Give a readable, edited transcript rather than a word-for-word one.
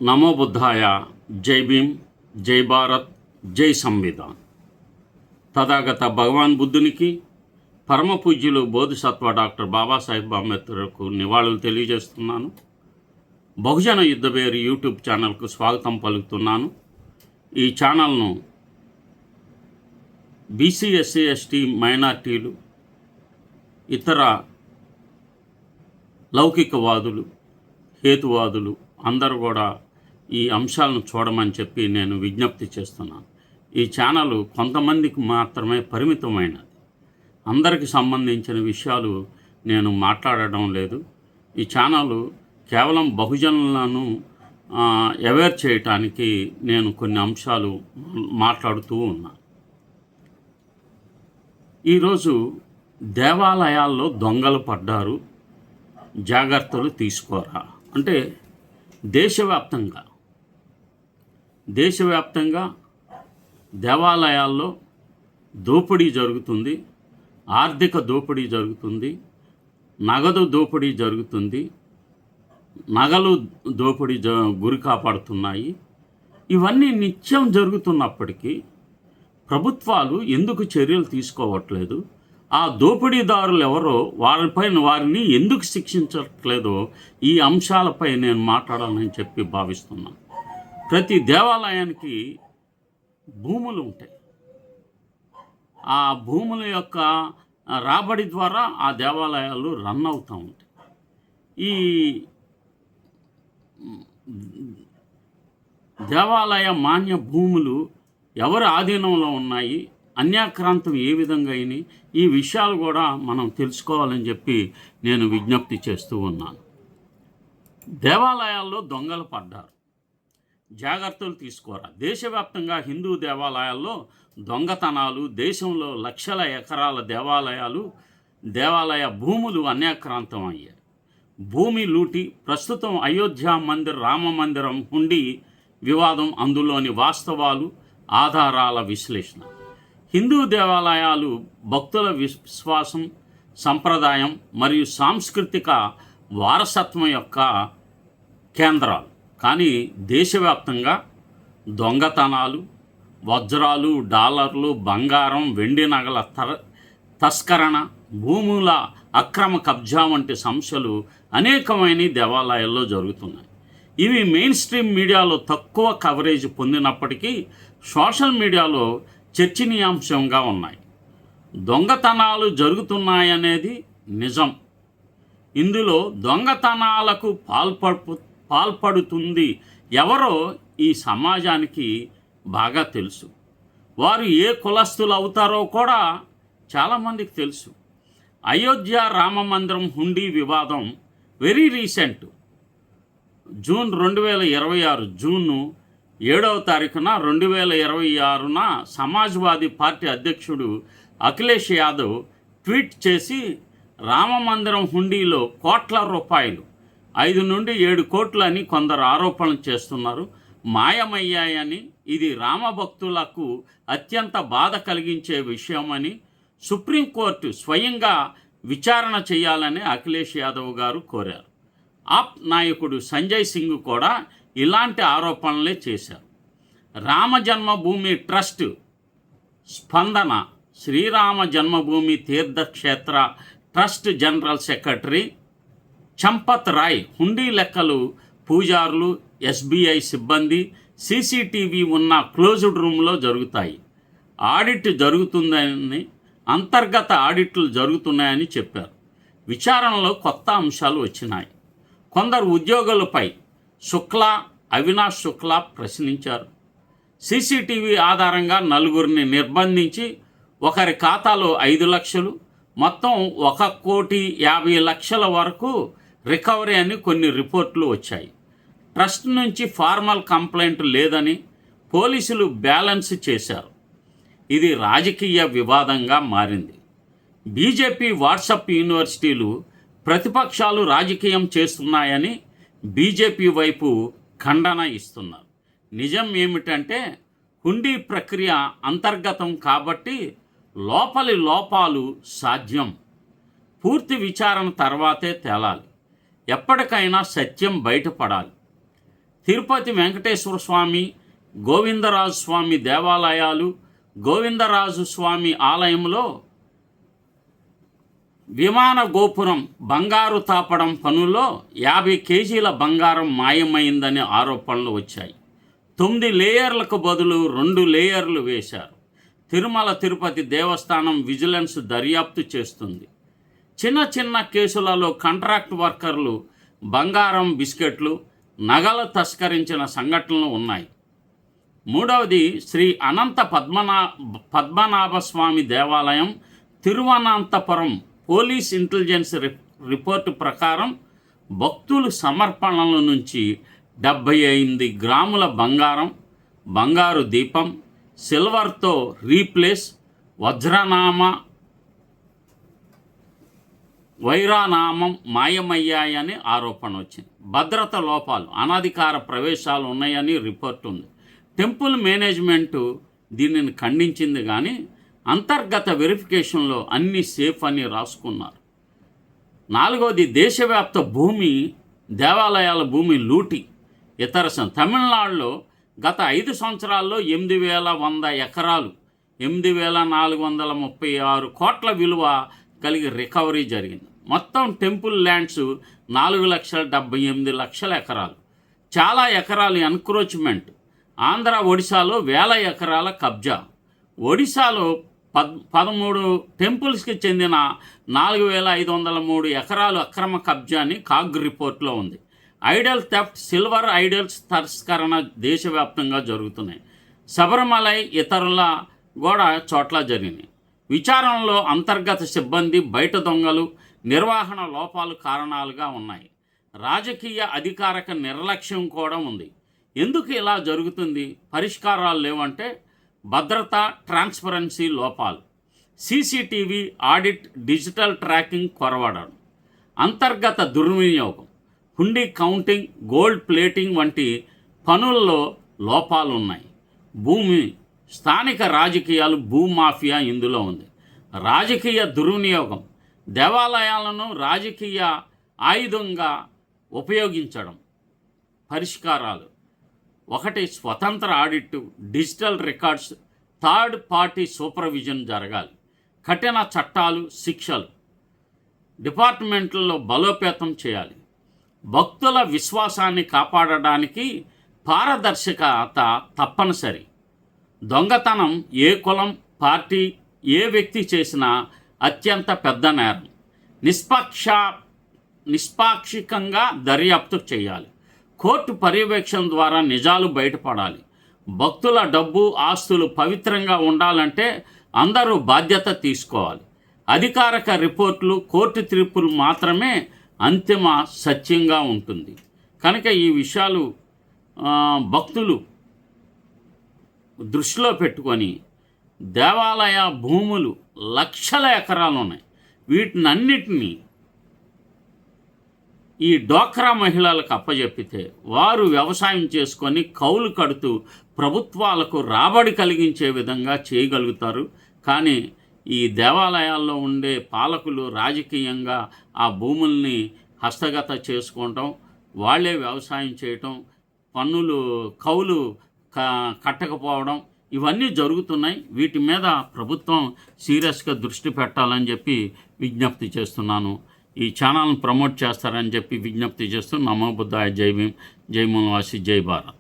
నమో బుద్ధాయ. జై భీమ్, జై భారత్, జై సంవిధాన్. తథాగత భగవాన్ బుద్ధునికి, పరమ పూజ్యులు బోధిసత్వ డాక్టర్ బాబాసాహెబ్ అంబేద్కర్కు నివాళులు తెలియజేస్తున్నాను. బహుజన యుద్ధబేరి యూట్యూబ్ ఛానల్కు స్వాగతం పలుకుతున్నాను. ఈ ఛానల్ను బీసీ, ఎస్సీ, ఎస్టీ, మైనార్టీలు, ఇతర లౌకికవాదులు, హేతువాదులు అందరూ కూడా ఈ అంశాలను చూడమని చెప్పి నేను విజ్ఞప్తి చేస్తున్నాను. ఈ ఛానల్ కొంతమందికి మాత్రమే పరిమితమైనది. అందరికి సంబంధించిన విషయాలు నేను మాట్లాడడం లేదు. ఈ ఛానల్ కేవలం బహుజనులను అవేర్ చేయటానికి నేను కొన్ని అంశాలు మాట్లాడుతూ ఉన్నాను. ఈరోజు దేవాలయాల్లో దొంగలు పడ్డారు, జాగ్రత్తలు తీసుకోరా అంటే దేశవ్యాప్తంగా దేవాలయాల్లో దోపిడీ జరుగుతుంది, ఆర్థిక దోపిడీ జరుగుతుంది, నగదు దోపిడీ జరుగుతుంది, నగలు దోపిడీ గురి కాపాడుతున్నాయి. ఇవన్నీ నిత్యం జరుగుతున్నప్పటికీ ప్రభుత్వాలు ఎందుకు చర్యలు తీసుకోవట్లేదు? ఆ దోపిడీదారులు ఎవరో వారిని ఎందుకు శిక్షించట్లేదో ఈ అంశాలపై నేను మాట్లాడాలని చెప్పి భావిస్తున్నాను. ప్రతి దేవాలయానికి భూములు ఉంటాయి. ఆ భూముల యొక్క రాబడి ద్వారా ఆ దేవాలయాలు రన్ అవుతూ ఉంటాయి. ఈ దేవాలయ మాన్య భూములు ఎవరి ఆధీనంలో ఉన్నాయి, అన్యాక్రాంతం ఏ విధంగా అయినాయి, ఈ విషయాలు కూడా మనం తెలుసుకోవాలని చెప్పి నేను విజ్ఞప్తి చేస్తూ ఉన్నాను. దేవాలయాల్లో దొంగలు పడ్డారు, జాగ్రత్తలు తీసుకోరా. దేశవ్యాప్తంగా హిందూ దేవాలయాల్లో దొంగతనాలు, దేశంలో లక్షల ఎకరాల దేవాలయ భూములు అన్యాక్రాంతం అయ్యాయి. భూమి లూటి. ప్రస్తుతం అయోధ్య రామ మందిరం హుండీ వివాదం, అందులోని వాస్తవాలు, ఆధారాల విశ్లేషణ. హిందూ దేవాలయాలు భక్తుల విశ్వాసం, సంప్రదాయం మరియు సాంస్కృతిక వారసత్వం యొక్క కేంద్రాలు. కానీ దేశవ్యాప్తంగా దొంగతనాలు, వజ్రాలు, డాలర్లు, బంగారం, వెండి నగల తస్కరణ, భూముల అక్రమ కబ్జా వంటి సమస్యలు అనేకమైన దేవాలయాల్లో జరుగుతున్నాయి. ఇవి మెయిన్ స్ట్రీమ్ మీడియాలో తక్కువ కవరేజ్ పొందినప్పటికీ సోషల్ మీడియాలో చర్చనీయాంశంగా ఉన్నాయి. దొంగతనాలు జరుగుతున్నాయనేది నిజం. ఇందులో దొంగతనాలకు పాల్పడుతుంది ఎవరో ఈ సమాజానికి బాగా తెలుసు. వారు ఏ కులస్తులు అవుతారో కూడా చాలామందికి తెలుసు. అయోధ్య రామ మందిరం హుండీ వివాదం వెరీ రీసెంట్. జూన్ 2026 జూన్ 7వ తారీఖున 2026న సమాజ్వాదీ పార్టీ అధ్యక్షుడు అఖిలేష్ యాదవ్ ట్వీట్ చేసి, రామ మందిరం హుండీలో కోట్ల రూపాయలు, 5 నుండి 7 కోట్లు అని కొందరు ఆరోపణలు చేస్తున్నారు, మాయమయ్యాయని, ఇది రామభక్తులకు అత్యంత బాధ కలిగించే విషయమని సుప్రీంకోర్టు స్వయంగా విచారణ చేయాలని అఖిలేష్ యాదవ్ గారు కోరారు. ఆప్ నాయకుడు సంజయ్ సింగ్ కూడా ఇలాంటి ఆరోపణలే చేశారు. రామ జన్మభూమి ట్రస్ట్ స్పందన. Shri Rama Janmabhoomi Teerth Kshetra trust general secretary Champat Rai హుండీ లెక్కలు పూజారులు, ఎస్బీఐ సిబ్బంది, సీసీటీవీ ఉన్న క్లోజ్డ్ రూమ్లో జరుగుతాయి. ఆడిట్ జరుగుతుందని, అంతర్గత ఆడిట్లు జరుగుతున్నాయని చెప్పారు. విచారణలో కొత్త అంశాలు వచ్చినాయి. కొందరు ఉద్యోగులపై అవినాష్ శుక్లా ప్రశ్నించారు. సీసీటీవీ ఆధారంగా 4గురిని నిర్బంధించి ఒకరి ఖాతాలో 5 లక్షలు, మొత్తం 1,50,00,000 వరకు రికవరీ అని కొన్ని రిపోర్ట్లు వచ్చాయి. ట్రస్ట్ నుంచి ఫార్మల్ కంప్లైంట్ లేదని పోలీసులు బ్యాలెన్స్ చేశారు. ఇది రాజకీయ వివాదంగా మారింది. బీజేపీ వాట్సాప్ యూనివర్సిటీలు ప్రతిపక్షాలు రాజకీయం చేస్తున్నాయని బీజేపీ వైపు ఖండన ఇస్తున్నారు. నిజం ఏమిటంటే హుండీ ప్రక్రియ అంతర్గతం కాబట్టి లోపలి లోపాలు సాధ్యం. పూర్తి విచారణ తర్వాతే తేలాలి. ఎప్పటికైనా సత్యం బయటపడాలి. తిరుపతి వెంకటేశ్వర స్వామి, గోవిందరాజు స్వామి దేవాలయాలు, గోవిందరాజు స్వామి ఆలయంలో విమాన గోపురం బంగారు తాపడం పనుల్లో 50 కేజీల బంగారం మాయమైందని ఆరోపణలు వచ్చాయి. 9 లేయర్లకు బదులు 2 లేయర్లు వేశారు. తిరుమల తిరుపతి దేవస్థానం విజిలెన్స్ దర్యాప్తు చేస్తుంది. చిన్న చిన్న కేసులలో కాంట్రాక్ట్ వర్కర్లు బంగారం, బిస్కెట్లు, నగలు తస్కరించిన సంఘటనలు ఉన్నాయి. మూడవది శ్రీ అనంత పద్మనాభస్వామి దేవాలయం, తిరువనంతపురం పోలీస్ ఇంటెలిజెన్స్ రిపోర్టు ప్రకారం భక్తులు సమర్పణల నుంచి 78 గ్రాముల బంగారం, బంగారు దీపం, సిల్వర్తో రీప్లేస్, వైరానామం మాయమయ్యాయని ఆరోపణ వచ్చింది. భద్రత లోపాలు, అనధికార ప్రవేశాలు ఉన్నాయని రిపోర్ట్ ఉంది. టెంపుల్ మేనేజ్మెంటు దీనిని ఖండించింది, కానీ అంతర్గత వెరిఫికేషన్లో అన్నీ సేఫ్ అని రాసుకున్నారు. నాలుగవది దేశవ్యాప్త దేవాలయాల భూమి లూటి. తమిళనాడులో గత 5 సంవత్సరాల్లో 8,100 ఎకరాలు, 8,436 కోట్ల విలువ కలిగి రికవరీ జరిగింది. మొత్తం టెంపుల్ ల్యాండ్స్ 4,78,00,000 ఎకరాలు. చాలా ఎకరాలు ఎన్క్రోచ్మెంట్. ఆంధ్ర, ఒడిశాలో 1000 ఎకరాల కబ్జా. ఒడిశాలో 13 టెంపుల్స్కి చెందిన 4,503 ఎకరాలు అక్రమ కబ్జాని కాగ్ రిపోర్ట్లో ఉంది. ఐడల్ థెఫ్ట్, సిల్వర్ ఐడల్స్ తస్కరణ దేశవ్యాప్తంగా జరుగుతున్నాయి. శబరిమలై ఇతరుల కూడా చోట్ల జరిగినాయి. విచారణలో అంతర్గత సిబ్బంది, బయట దొంగలు, నిర్వహణ లోపాలు కారణాలుగా ఉన్నాయి. రాజకీయ అధికారిక నిర్లక్ష్యం కూడా ఉంది. ఎందుకు ఇలా జరుగుతుంది? పరిష్కారాలు లేవంటే భద్రత, ట్రాన్స్పరెన్సీ లోపాలు, సీసీటీవీ ఆడిట్, డిజిటల్ ట్రాకింగ్ కొరవడం, అంతర్గత దుర్వినియోగం, హుండీ కౌంటింగ్, గోల్డ్ ప్లేటింగ్ వంటి పనుల్లో లోపాలున్నాయి. స్థానిక రాజకీయాలు, భూమాఫియా ఇందులో ఉంది. రాజకీయ దుర్వినియోగం, దేవాలయాలను రాజకీయ ఆయుధంగా ఉపయోగించడం. పరిష్కారాలు: 1. స్వతంత్ర audit, digital records, third party supervision జరగాలి. కఠిన చట్టాలు, శిక్షలు డిపార్ట్మెంట్లలో బలోపేతం చేయాలి. భక్తుల విశ్వాసాన్ని కాపాడడానికి పారదర్శకత తప్పనిసరి. దొంగతనం ఏ కులం, పార్టీ, ఏ వ్యక్తి చేసినా అత్యంత పెద్ద నేరం. నిష్పాక్షికంగా దర్యాప్తు చేయాలి. కోర్టు పర్యవేక్షణ ద్వారా నిజాలు బయటపడాలి. భక్తుల డబ్బు, ఆస్తులు పవిత్రంగా ఉండాలంటే అందరూ బాధ్యత తీసుకోవాలి. అధికారిక రిపోర్టులు, కోర్టు తీర్పులు మాత్రమే అంతిమ సత్యంగా ఉంటుంది. కనుక ఈ విషయాలు భక్తులు దృష్టిలో పెట్టుకొని, దేవాలయ భూములు లక్షల ఎకరాలు ఉన్నాయి. వీటినన్నిటినీ ఈ డ్వాక్రా మహిళలకు అప్పజెప్పితే వారు వ్యవసాయం చేసుకొని కౌలు కడుతూ ప్రభుత్వాలకు రాబడి కలిగించే విధంగా చేయగలుగుతారు. కానీ ఈ దేవాలయాల్లో ఉండే పాలకులు రాజకీయంగా ఆ భూముల్ని హస్తగత చేసుకోవటం, వాళ్ళే వ్యవసాయం చేయటం, పన్నులు కౌలు కట్టకపోవడం, ఇవన్నీ జరుగుతున్నాయి. వీటి మీద ప్రభుత్వం సీరియస్గా దృష్టి పెట్టాలని చెప్పి విజ్ఞప్తి చేస్తున్నాను. ఈ ఛానల్ని ప్రమోట్ చేస్తారని చెప్పి విజ్ఞప్తి చేస్తూ నమో బుద్ధాయ, జై భీమ్, జై మూలవాసి, జై భారత్.